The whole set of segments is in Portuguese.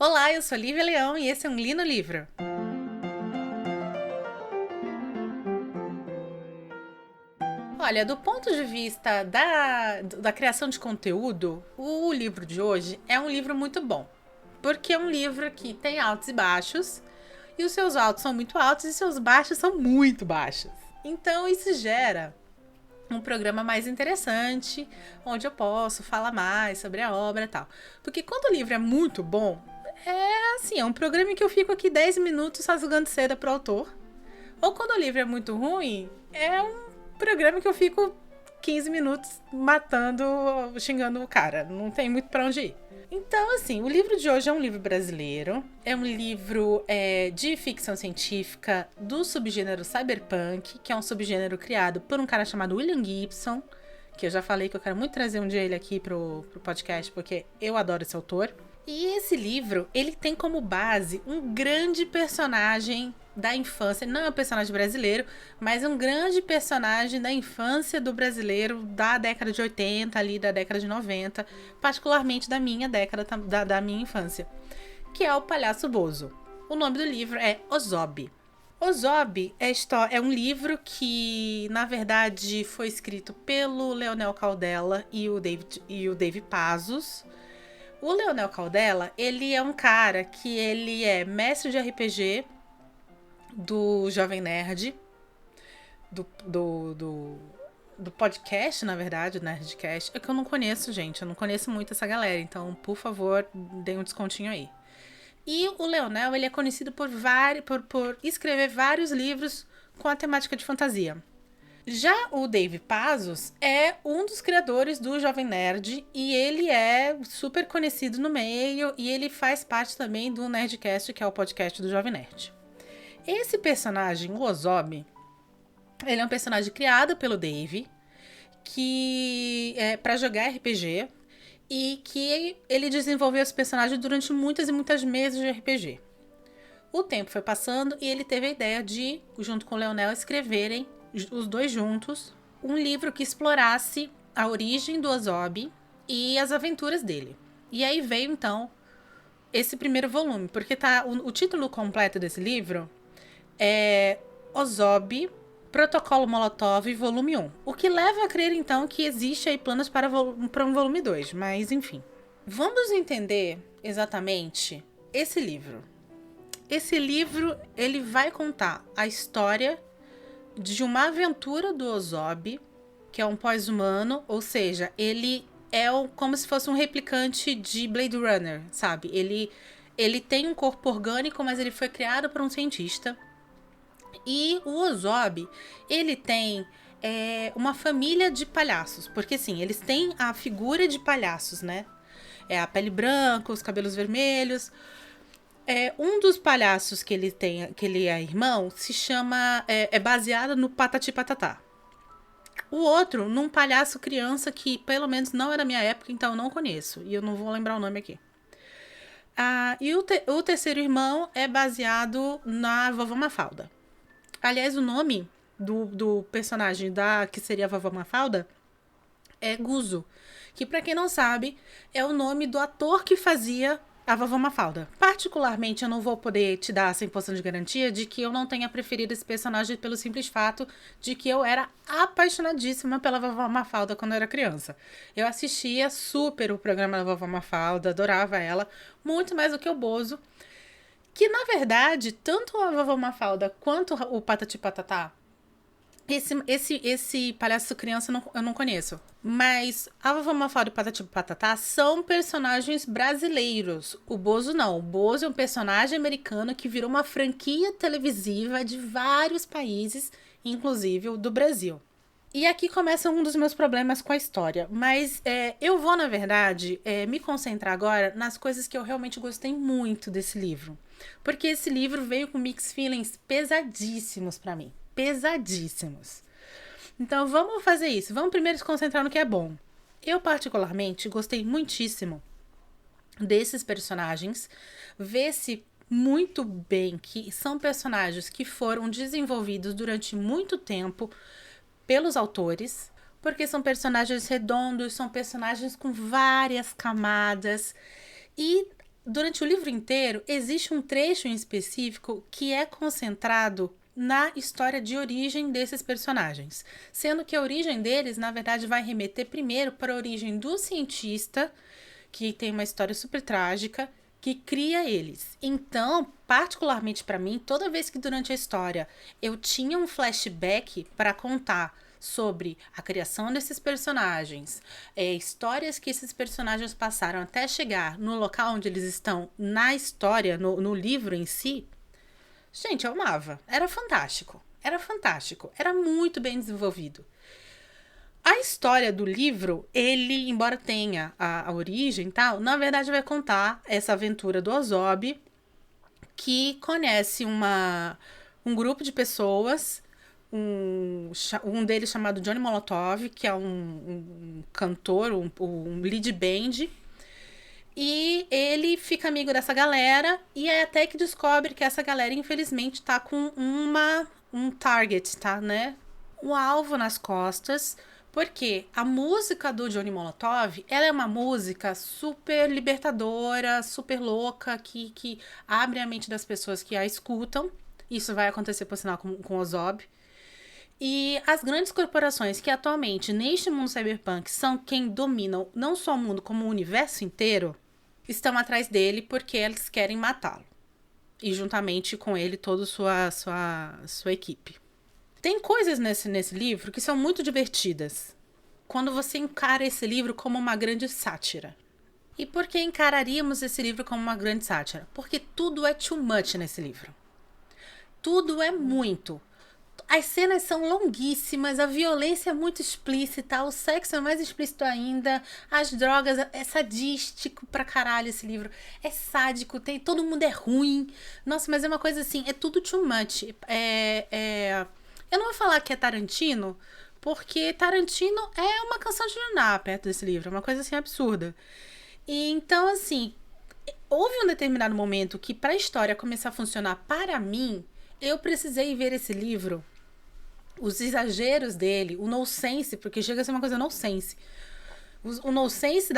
Olá, eu sou Lívia Leão e esse é um Li no Livro. Olha, do ponto de vista da criação de conteúdo, o livro de hoje é um livro muito bom. Porque é um livro que tem altos e baixos, e os seus altos são muito altos e seus baixos são muito baixos. Então isso gera um programa mais interessante, onde eu posso falar mais sobre a obra e tal. Porque quando o livro é muito bom, é um programa em que eu fico aqui 10 minutos rasgando seda pro autor. Ou quando o livro é muito ruim, é um programa que eu fico 15 minutos matando, xingando o cara. Não tem muito pra onde ir. Então, assim, o livro de hoje é um livro brasileiro. É um livro de ficção científica do subgênero cyberpunk, que é um subgênero criado por um cara chamado William Gibson, que eu já falei que eu quero muito trazer um dia ele aqui pro podcast, porque eu adoro esse autor. E esse livro, ele tem como base um grande personagem da infância, não é um personagem brasileiro, mas um grande personagem da infância do brasileiro da década de 80, ali da década de 90, particularmente da minha década, da minha infância, que é o Palhaço Bozo. O nome do livro é Ozob. Ozob é um livro que, na verdade, foi escrito pelo Leonel Caldela e o Dave Pazos. O Leonel Caldela, ele é um cara que ele é mestre de RPG do Jovem Nerd, do podcast, na verdade, do Nerdcast. É que eu não conheço, gente, eu não conheço muito essa galera, então, por favor, dê um descontinho aí. E o Leonel, ele é conhecido por escrever vários livros com a temática de fantasia. Já o Dave Pazos é um dos criadores do Jovem Nerd e ele é super conhecido no meio e ele faz parte também do Nerdcast, que é o podcast do Jovem Nerd. Esse personagem, o Ozob, ele é um personagem criado pelo Dave, que é para jogar RPG e que ele desenvolveu esse personagem durante muitas e muitas mesas de RPG. O tempo foi passando e ele teve a ideia de, junto com o Leonel, escreverem os dois juntos, um livro que explorasse a origem do Ozob e as aventuras dele. E aí veio, então, esse primeiro volume, porque o título completo desse livro é Ozob, Protocolo Molotov, volume 1. O que leva a crer, então, que existe aí planos para um volume 2, mas enfim. Vamos entender exatamente esse livro. Esse livro, ele vai contar a história de uma aventura do Ozob, que é um pós-humano, ou seja, ele é como se fosse um replicante de Blade Runner, sabe? Ele tem um corpo orgânico, mas ele foi criado por um cientista. E o Ozob, ele tem uma família de palhaços, porque assim, eles têm a figura de palhaços, né? É a pele branca, os cabelos vermelhos. Um dos palhaços que ele tem, que ele é irmão, se chama. É baseado no Patati Patatá. O outro, num palhaço criança que, pelo menos, não é da minha época, então eu não conheço. E eu não vou lembrar o nome aqui. E o terceiro irmão é baseado na Vovó Mafalda. Aliás, o nome do personagem que seria a Vovó Mafalda é Guzo. Que, pra quem não sabe, é o nome do ator que fazia a Vovó Mafalda. Particularmente, eu não vou poder te dar 100% de garantia de que eu não tenha preferido esse personagem pelo simples fato de que eu era apaixonadíssima pela Vovó Mafalda quando eu era criança. Eu assistia super o programa da Vovó Mafalda, adorava ela, muito mais do que o Bozo, que, na verdade, tanto a Vovó Mafalda quanto o Patati Patatá, esse palhaço criança eu não conheço. Mas a Vovó Mafalda e o Patati Patatá são personagens brasileiros. O Bozo não. O Bozo é um personagem americano que virou uma franquia televisiva de vários países, inclusive o do Brasil. E aqui começa um dos meus problemas com a história. Mas eu vou, na verdade, me concentrar agora nas coisas que eu realmente gostei muito desse livro. Porque esse livro veio com mixed feelings pesadíssimos pra mim. Pesadíssimos. Então vamos fazer isso. Vamos primeiro se concentrar no que é bom. Eu particularmente gostei muitíssimo desses personagens. Vê-se muito bem que são personagens que foram desenvolvidos durante muito tempo pelos autores, porque são personagens redondos, são personagens com várias camadas. E durante o livro inteiro, existe um trecho em específico que é concentrado na história de origem desses personagens. Sendo que a origem deles, na verdade, vai remeter primeiro para a origem do cientista, que tem uma história super trágica, que cria eles. Então, particularmente para mim, toda vez que durante a história eu tinha um flashback para contar sobre a criação desses personagens, histórias que esses personagens passaram até chegar no local onde eles estão na história, no livro em si, gente, eu amava. Era fantástico. Era fantástico. Era muito bem desenvolvido. A história do livro, ele, embora tenha a origem e tal, na verdade vai contar essa aventura do Ozob, que conhece um grupo de pessoas, um deles chamado Johnny Molotov, que é um cantor, um lead band, e ele fica amigo dessa galera e é até que descobre que essa galera, infelizmente, tá com um target, tá, né? Um alvo nas costas, porque a música do Johnny Molotov, ela é uma música super libertadora, super louca, que abre a mente das pessoas que a escutam. Isso vai acontecer, por sinal, com o Ozob. E as grandes corporações que atualmente, neste mundo cyberpunk, são quem dominam não só o mundo, como o universo inteiro, estão atrás dele porque eles querem matá-lo. E juntamente com ele toda sua equipe. Tem coisas nesse livro que são muito divertidas. Quando você encara esse livro como uma grande sátira. E por que encararíamos esse livro como uma grande sátira? Porque tudo é too much nesse livro. Tudo é muito. As cenas são longuíssimas, a violência é muito explícita, o sexo é mais explícito ainda, as drogas, é sadístico pra caralho esse livro, é sádico, todo mundo é ruim. Nossa, mas é uma coisa assim, é tudo too much. Eu não vou falar que é Tarantino, porque Tarantino é uma canção de Niná perto desse livro, é uma coisa assim absurda. E então, assim, houve um determinado momento que pra história começar a funcionar para mim, eu precisei ver esse livro, os exageros dele, o nonsense, porque chega a ser uma coisa nonsense. O nonsense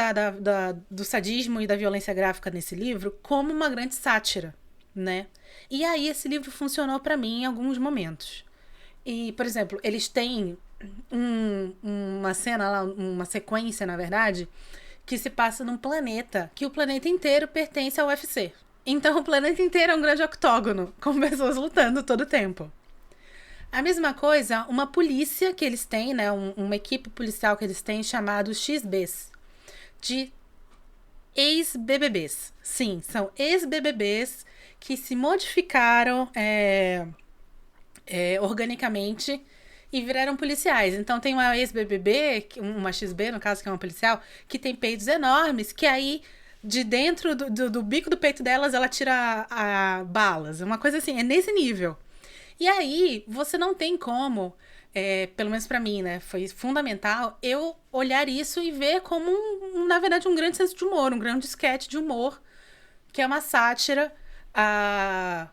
do sadismo e da violência gráfica nesse livro como uma grande sátira, né? E aí esse livro funcionou para mim em alguns momentos. E, por exemplo, eles têm uma cena lá, uma sequência, na verdade, que se passa num planeta, que o planeta inteiro pertence ao UFC. Então o planeta inteiro é um grande octógono, com pessoas lutando todo o tempo. A mesma coisa, uma polícia que eles têm, né, uma equipe policial que eles têm chamado XBs, de ex-BBBs. Sim, são ex-BBBs que se modificaram organicamente e viraram policiais. Então tem uma ex-BBB, uma XB, no caso, que é uma policial, que tem peitos enormes, que aí de dentro do bico do peito delas ela tira balas. Uma coisa assim, é nesse nível. E aí, você não tem como, pelo menos pra mim, né? Foi fundamental eu olhar isso e ver como, na verdade, um grande senso de humor, um grande sketch de humor, que é uma sátira à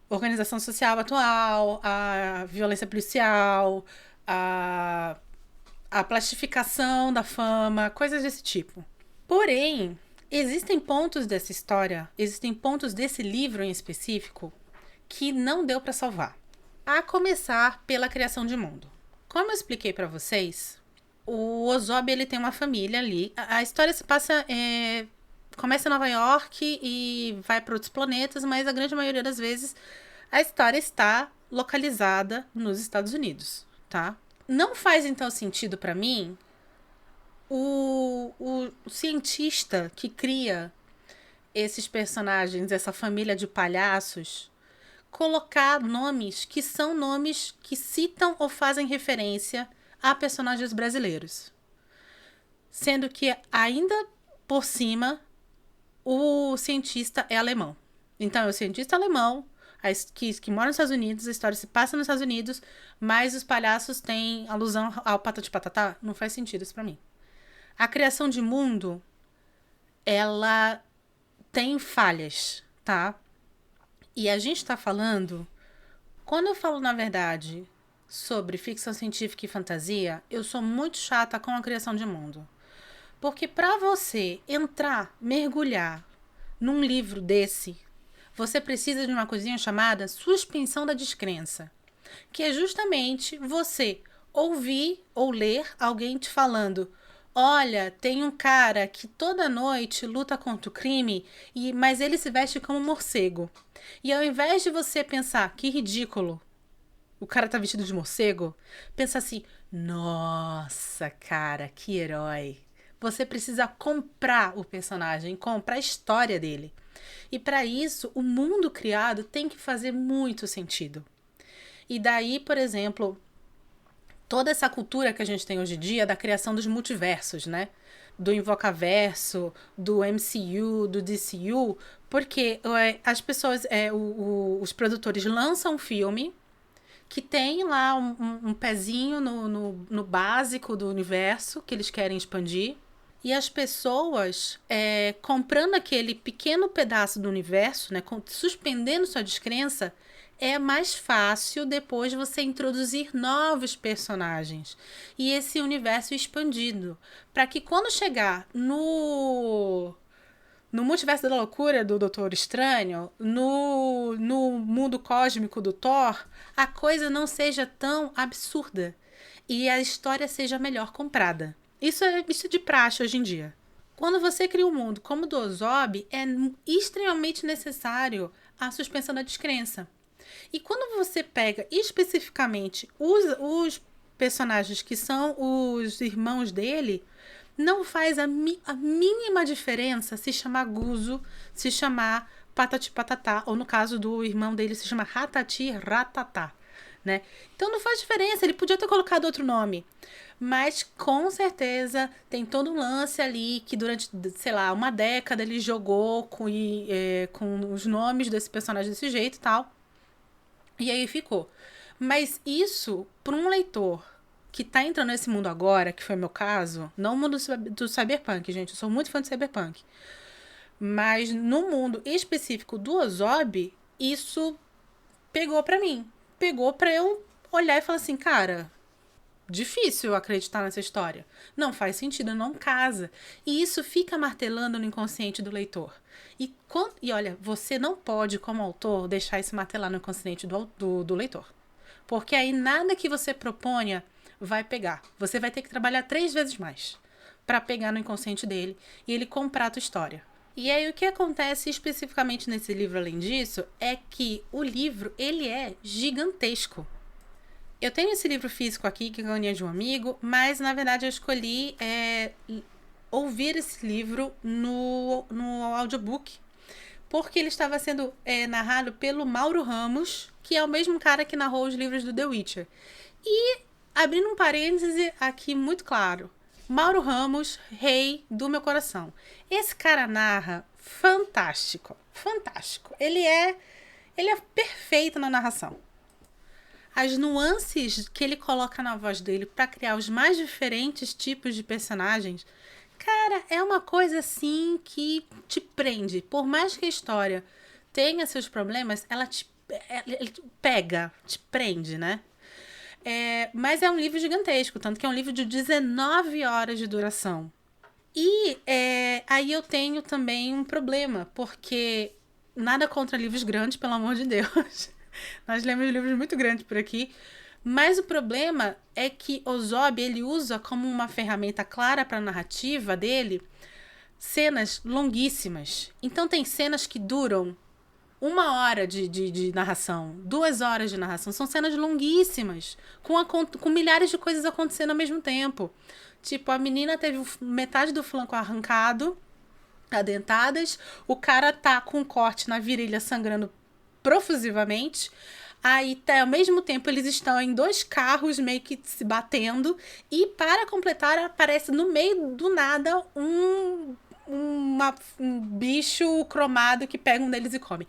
organização social atual, à violência policial, à plastificação da fama, coisas desse tipo. Porém, existem pontos dessa história, existem pontos desse livro em específico que não deu para salvar. A começar pela criação de mundo. Como eu expliquei para vocês, o Ozob ele tem uma família ali. A história se passa começa em Nova York e vai para outros planetas, mas a grande maioria das vezes a história está localizada nos Estados Unidos, tá? Não faz então sentido para mim o cientista que cria esses personagens, essa família de palhaços, colocar nomes que são nomes que citam ou fazem referência a personagens brasileiros. Sendo que, ainda por cima, o cientista é alemão. Então, é o cientista alemão que mora nos Estados Unidos, a história se passa nos Estados Unidos, mas os palhaços têm alusão ao Patati Patatá. Não faz sentido isso pra mim. A criação de mundo, ela tem falhas, tá? E a gente tá falando... Quando eu falo, na verdade, sobre ficção científica e fantasia, eu sou muito chata com a criação de mundo. Porque pra você entrar, mergulhar num livro desse, você precisa de uma coisinha chamada suspensão da descrença, que é justamente você ouvir ou ler alguém te falando: olha, tem um cara que toda noite luta contra o crime, mas ele se veste como um morcego. E ao invés de você pensar que ridículo, o cara tá vestido de morcego, pensa assim: nossa, cara, que herói. Você precisa comprar o personagem, comprar a história dele. E para isso, o mundo criado tem que fazer muito sentido. E daí, por exemplo, toda essa cultura que a gente tem hoje em dia da criação dos multiversos, né? Do Invocaverso, do MCU, do DCU, porque as pessoas, os produtores lançam um filme que tem lá um pezinho no básico do universo que eles querem expandir. E as pessoas, comprando aquele pequeno pedaço do universo, né, suspendendo sua descrença, é mais fácil depois você introduzir novos personagens e esse universo expandido. Para que quando chegar no Multiverso da Loucura do Doutor Estranho, no mundo cósmico do Thor, a coisa não seja tão absurda e a história seja melhor comprada. Isso é de praxe hoje em dia. Quando você cria um mundo como o do Ozob, é extremamente necessário a suspensão da descrença. E quando você pega especificamente os personagens que são os irmãos dele, não faz a mínima diferença se chamar Guzo, se chamar Patati Patatá, ou no caso do irmão dele se chama Ratati Ratatá, né? Então não faz diferença, ele podia ter colocado outro nome. Mas com certeza tem todo um lance ali que durante, sei lá, uma década ele jogou com os nomes desse personagem desse jeito e tal. E aí ficou. Mas isso, para um leitor que tá entrando nesse mundo agora, que foi meu caso, não o mundo do cyberpunk, gente, eu sou muito fã de cyberpunk, mas no mundo específico do Ozob, isso pegou pra mim. Pegou pra eu olhar e falar assim, cara, difícil acreditar nessa história. Não faz sentido, não casa. E isso fica martelando no inconsciente do leitor. E olha, você não pode, como autor, deixar isso martelar no inconsciente do leitor. Porque aí nada que você proponha vai pegar. Você vai ter que trabalhar 3 vezes mais para pegar no inconsciente dele e ele comprar a tua história. E aí o que acontece especificamente nesse livro, além disso, é que o livro, ele é gigantesco. Eu tenho esse livro físico aqui, que eu ganhei de um amigo, mas na verdade eu escolhi ouvir esse livro no audiobook, porque ele estava sendo narrado pelo Mauro Ramos, que é o mesmo cara que narrou os livros do The Witcher. E, abrindo um parêntese aqui muito claro, Mauro Ramos, rei do meu coração. Esse cara narra fantástico, fantástico. Ele é perfeito na narração. As nuances que ele coloca na voz dele para criar os mais diferentes tipos de personagens, cara, é uma coisa assim que te prende. Por mais que a história tenha seus problemas, ela te pega, te prende, né? Mas é um livro gigantesco, tanto que é um livro de 19 horas de duração. E aí eu tenho também um problema, porque nada contra livros grandes, pelo amor de Deus. Nós lemos livros muito grandes por aqui. Mas o problema é que Ozob, ele usa como uma ferramenta clara para a narrativa dele cenas longuíssimas. Então tem cenas que duram 1 hora de narração, 2 horas de narração. São cenas longuíssimas, com milhares de coisas acontecendo ao mesmo tempo. Tipo, a menina teve metade do flanco arrancado, adentadas, o cara tá com um corte na virilha sangrando profusivamente. Aí, ao mesmo tempo, eles estão em 2 carros meio que se batendo. E, para completar, aparece no meio do nada um bicho cromado que pega um deles e come.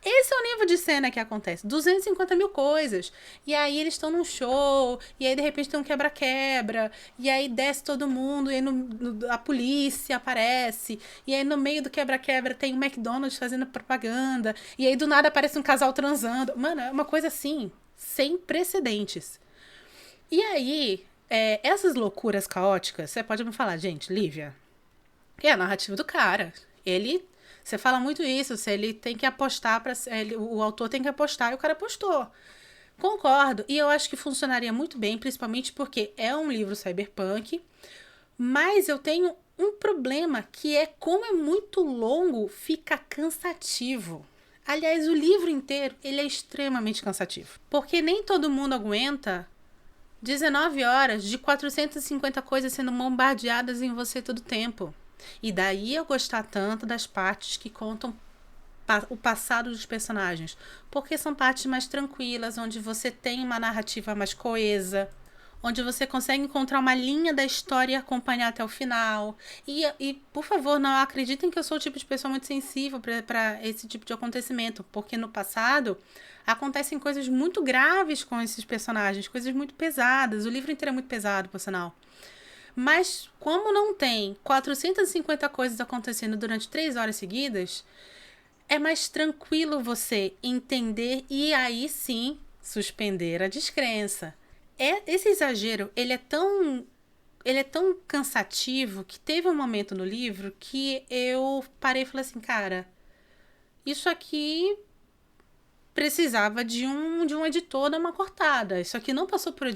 Esse é o nível de cena que acontece. 250 mil coisas. E aí eles estão num show. E aí de repente tem um quebra-quebra. E aí desce todo mundo. E aí a polícia aparece. E aí no meio do quebra-quebra tem um McDonald's fazendo propaganda. E aí do nada aparece um casal transando. Mano, é uma coisa assim, sem precedentes. E aí, essas loucuras caóticas, você pode me falar, gente, Lívia, é a narrativa do cara. Ele Você fala muito isso, se ele tem que apostar, o autor tem que apostar e o cara apostou. Concordo, e eu acho que funcionaria muito bem, principalmente porque é um livro cyberpunk, mas eu tenho um problema que é como é muito longo, fica cansativo. Aliás, o livro inteiro, ele é extremamente cansativo, porque nem todo mundo aguenta 19 horas de 450 coisas sendo bombardeadas em você todo o tempo. E daí eu gostar tanto das partes que contam o passado dos personagens, porque são partes mais tranquilas, onde você tem uma narrativa mais coesa, onde você consegue encontrar uma linha da história e acompanhar até o final. E por favor, não acreditem que eu sou o tipo de pessoa muito sensível para esse tipo de acontecimento, porque no passado acontecem coisas muito graves com esses personagens, coisas muito pesadas. O livro inteiro é muito pesado, por sinal. Mas como não tem 450 coisas acontecendo durante 3 horas seguidas, é mais tranquilo você entender e aí sim suspender a descrença. Esse exagero, ele é tão cansativo que teve um momento no livro que eu parei e falei assim, cara, isso aqui precisava de um editor dar uma cortada. Isso aqui não passou por...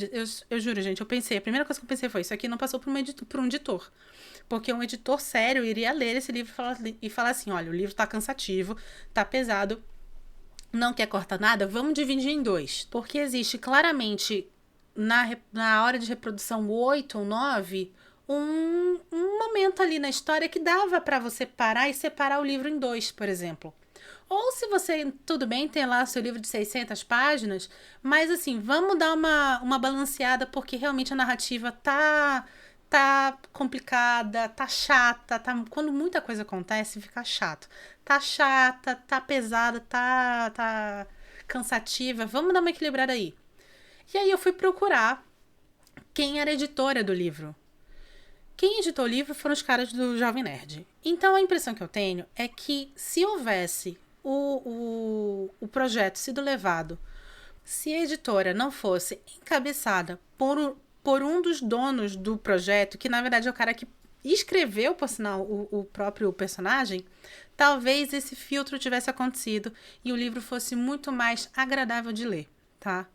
Eu juro, gente, a primeira coisa que eu pensei foi, isso aqui não passou por um editor. Porque um editor sério iria ler esse livro e falar assim, olha, o livro tá cansativo, tá pesado, não quer cortar nada, vamos dividir em 2. Porque existe claramente, na hora de reprodução 8 ou 9, um momento ali na história que dava para você parar e separar o livro em 2, por exemplo. Ou se você, tudo bem, tem lá seu livro de 600 páginas, mas assim, vamos dar uma balanceada, porque realmente a narrativa tá complicada, tá chata, quando muita coisa acontece, fica chato. Tá chata, tá pesada, tá cansativa, vamos dar uma equilibrada aí. E aí eu fui procurar quem era a editora do livro. Quem editou o livro foram os caras do Jovem Nerd. Então a impressão que eu tenho é que se houvesse o projeto sido levado, se a editora não fosse encabeçada por um dos donos do projeto, que na verdade é o cara que escreveu, por sinal, o próprio personagem, talvez esse filtro tivesse acontecido e o livro fosse muito mais agradável de ler, tá?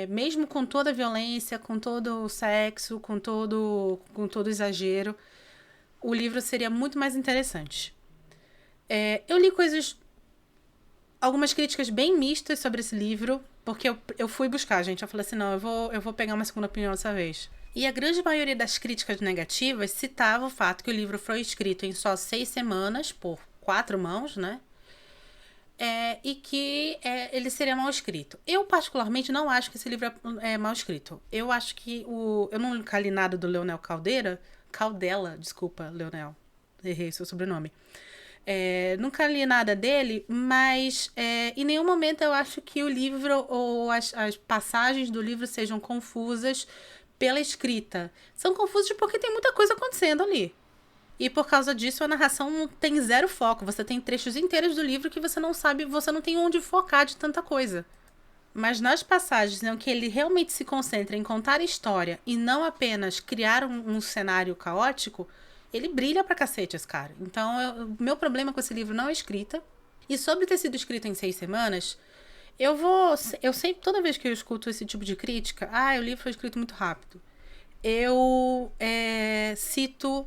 Mesmo com toda a violência, com todo o sexo, com todo o exagero, o livro seria muito mais interessante. Eu li algumas críticas bem mistas sobre esse livro, porque eu fui buscar, gente. Eu falei assim, não, eu vou pegar uma segunda opinião dessa vez. E a grande maioria das críticas negativas citava o fato que o livro foi escrito em só 6 semanas, por 4 mãos, né? E que ele seria mal escrito. Eu, particularmente, não acho que esse livro é mal escrito. Eu acho que eu não li nada do Leonel Caldela, desculpa, Leonel. Errei seu sobrenome. Nunca li nada dele, mas em nenhum momento eu acho que o livro ou as passagens do livro sejam confusas pela escrita. São confusas porque tem muita coisa acontecendo ali. E por causa disso, a narração tem zero foco. Você tem trechos inteiros do livro que você não sabe, você não tem onde focar de tanta coisa. Mas nas passagens em que ele realmente se concentra em contar a história e não apenas criar um cenário caótico, ele brilha pra cacete, esse cara. Então, meu problema com esse livro não é escrita. E sobre ter sido escrito em 6 semanas, eu sempre, toda vez que eu escuto esse tipo de crítica, o livro foi escrito muito rápido. Eu cito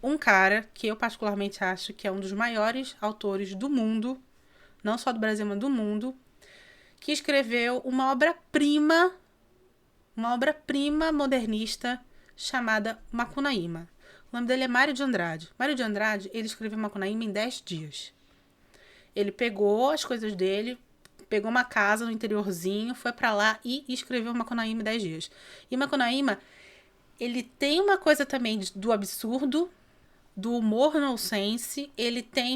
um cara que eu particularmente acho que é um dos maiores autores do mundo, não só do Brasil, mas do mundo, que escreveu uma obra-prima modernista chamada Macunaíma. O nome dele é Mário de Andrade. Mário de Andrade, ele escreveu Macunaíma em 10 dias. Ele pegou as coisas dele, pegou uma casa no interiorzinho, foi pra lá e escreveu Macunaíma em 10 dias. E Macunaíma, ele tem uma coisa também do absurdo, do humor nonsense.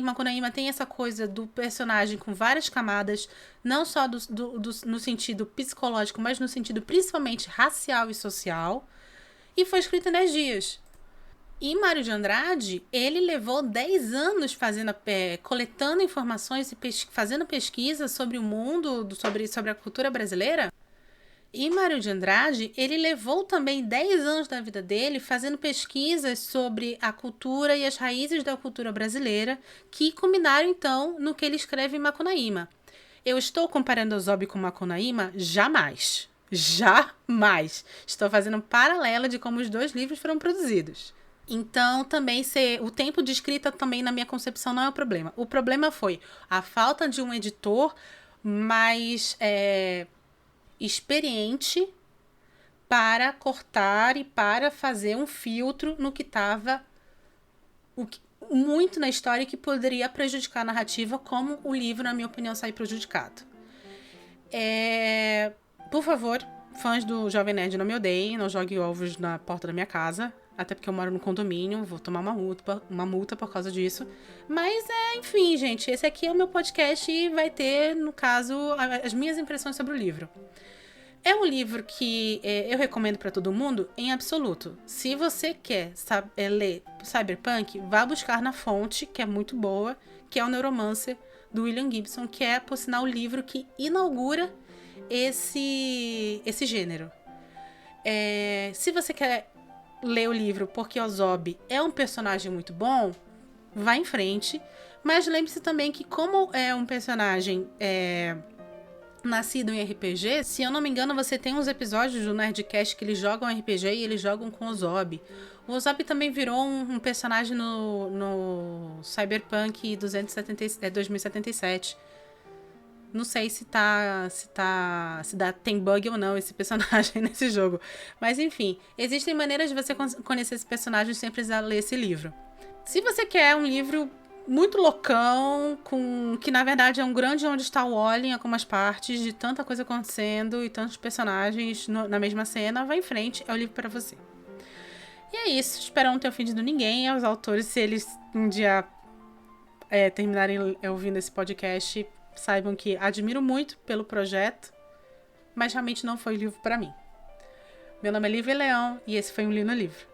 Macunaíma tem essa coisa do personagem com várias camadas, não só no sentido psicológico, mas no sentido principalmente racial e social. E foi escrito em 10 dias. E Mário de Andrade, ele levou 10 anos coletando informações e fazendo pesquisa sobre o mundo, sobre a cultura brasileira. E Mário de Andrade, ele levou também 10 anos da vida dele fazendo pesquisas sobre a cultura e as raízes da cultura brasileira, que culminaram então no que ele escreve em Macunaíma. Eu estou comparando Ozob com Macunaíma? Jamais. Jamais. Estou fazendo um paralelo de como os dois livros foram produzidos. Então, também o tempo de escrita também, na minha concepção, não é o problema. O problema foi a falta de um editor mais experiente para cortar e para fazer um filtro no que estava muito na história que poderia prejudicar a narrativa, como o livro, na minha opinião, sai prejudicado. Por favor, fãs do Jovem Nerd, não me odeiem, não joguem ovos na porta da minha casa, até porque eu moro no condomínio, vou tomar uma multa por causa disso. Mas, enfim, gente, esse aqui é o meu podcast e vai ter, no caso, as minhas impressões sobre o livro. É um livro que eu recomendo para todo mundo, em absoluto. Se você quer ler Cyberpunk, vá buscar na fonte, que é muito boa, que é o Neuromancer, do William Gibson, que é, por sinal, o livro que inaugura esse gênero. Se você quer ler o livro porque Ozob é um personagem muito bom, vá em frente. Mas lembre-se também que, como é um personagem nascido em RPG, se eu não me engano, você tem uns episódios do Nerdcast que eles jogam RPG e eles jogam com Ozob. O Ozob também virou um personagem no Cyberpunk 2077. Não sei se tem bug ou não esse personagem nesse jogo. Mas enfim, existem maneiras de você conhecer esse personagem sem precisar ler esse livro. Se você quer um livro muito loucão, que na verdade é um grande onde está o Wally em algumas partes, de tanta coisa acontecendo e tantos personagens na mesma cena, vá em frente, é o livro para você. E é isso, espero não ter ofendido ninguém. Aos autores, se eles um dia terminarem ouvindo esse podcast, saibam que admiro muito pelo projeto, mas realmente não foi livro para mim. Meu nome é Lívia Leão e esse foi um Li no Livro.